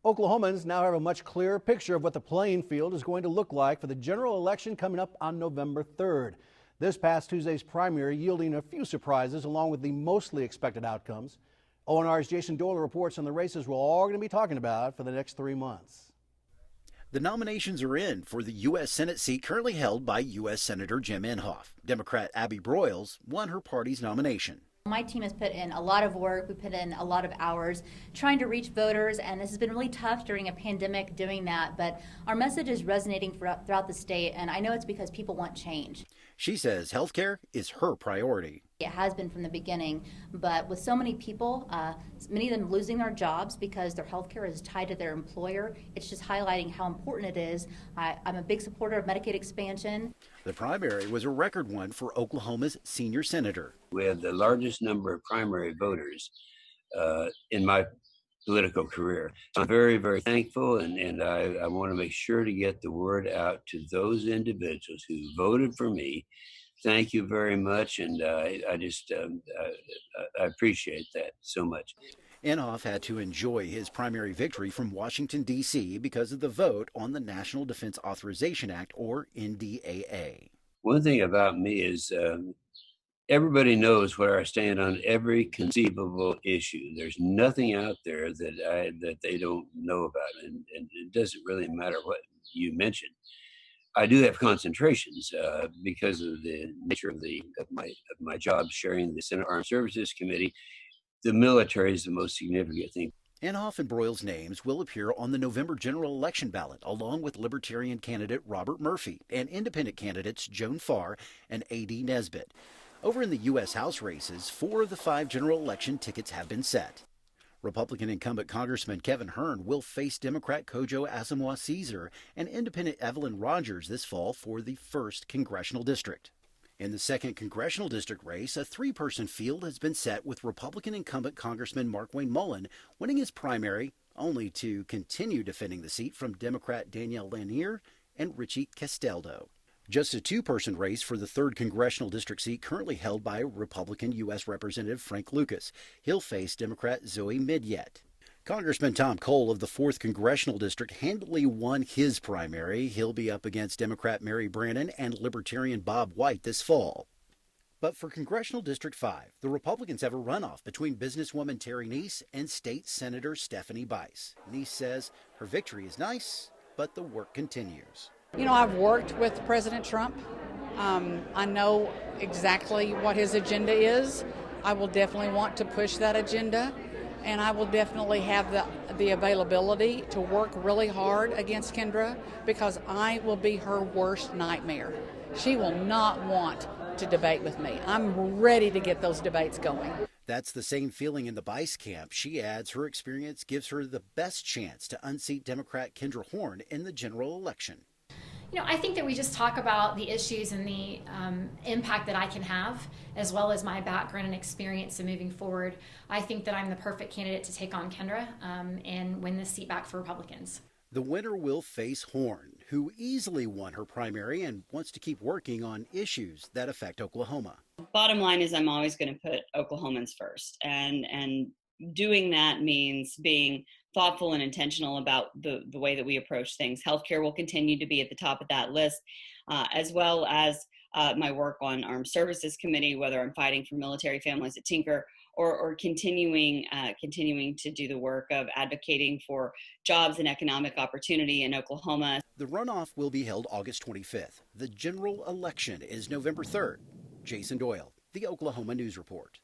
Oklahomans now have a much clearer picture of what the playing field is going to look like for the general election coming up on November 3rd. This past Tuesday's primary yielding a few surprises along with the mostly expected outcomes. ONR's Jason Doyle reports on the races we're all going to be talking about for the next 3 months. The nominations are in for the U.S. Senate seat currently held by U.S. Senator Jim Inhofe. Democrat Abby Broyles won her party's nomination. My team has put in a lot of work. We put in a lot of hours trying to reach voters, and this has been really tough during a pandemic doing that, but our message is resonating throughout the state, and I know it's because people want change. She says health care is her priority. It has been from the beginning, but with so many people, many of them losing their jobs because their health care is tied to their employer, it's just highlighting how important it is. I'm a big supporter of Medicaid expansion. The primary was a record one for Oklahoma's senior senator. We have the largest number of primary voters in my political career. I'm very, very thankful, and I want to make sure to get the word out to those individuals who voted for me. Thank you very much, and I appreciate that so much. Inhofe had to enjoy his primary victory from Washington, D.C. because of the vote on the National Defense Authorization Act, or NDAA. One thing about me is everybody knows where I stand on every conceivable issue. There's nothing out there that they don't know about, and it doesn't really matter what you mentioned. I do have concentrations because of the nature of my job sharing the Senate Armed Services Committee. The military is the most significant thing. Inhofe and Broyles' names will appear on the November general election ballot, along with Libertarian candidate Robert Murphy and Independent candidates Joan Farr and A.D. Nesbitt. Over in the U.S. House races, 4 of the 5 general election tickets have been set. Republican incumbent Congressman Kevin Hern will face Democrat Kojo Asamoah-Caesar and Independent Evelyn Rogers this fall for the 1st Congressional District. In the 2nd Congressional District race, a 3-person field has been set with Republican incumbent Congressman Markwayne Mullin winning his primary, only to continue defending the seat from Democrat Danielle Lanier and Richie Castaldo. Just a 2-person race for the 3rd Congressional District seat currently held by Republican U.S. Representative Frank Lucas. He'll face Democrat Zoe Midyett. Congressman Tom Cole of the 4th Congressional District handily won his primary. He'll be up against Democrat Mary Brannon and Libertarian Bob White this fall. But for Congressional District 5, the Republicans have a runoff between businesswoman Terry Neese and State Senator Stephanie Bice. Neese says her victory is nice, but the work continues. You know, I've worked with President Trump. I know exactly what his agenda is. I will definitely want to push that agenda, and I will definitely have the availability to work really hard against Kendra because I will be her worst nightmare. She will not want to debate with me. I'm ready to get those debates going. That's the same feeling in the Bice camp. She adds her experience gives her the best chance to unseat Democrat Kendra Horn in the general election. You know, I think that we just talk about the issues and the impact that I can have, as well as my background and experience in moving forward. I think that I'm the perfect candidate to take on Kendra and win this seat back for Republicans. The winner will face Horn, who easily won her primary and wants to keep working on issues that affect Oklahoma. Bottom line is I'm always going to put Oklahomans first, and doing that means being thoughtful and intentional about the way that we approach things. Healthcare will continue to be at the top of that list, as well as my work on Armed Services Committee, whether I'm fighting for military families at Tinker or continuing to do the work of advocating for jobs and economic opportunity in Oklahoma. The runoff will be held August 25th. The general election is November 3rd. Jason Doyle, the Oklahoma News Report.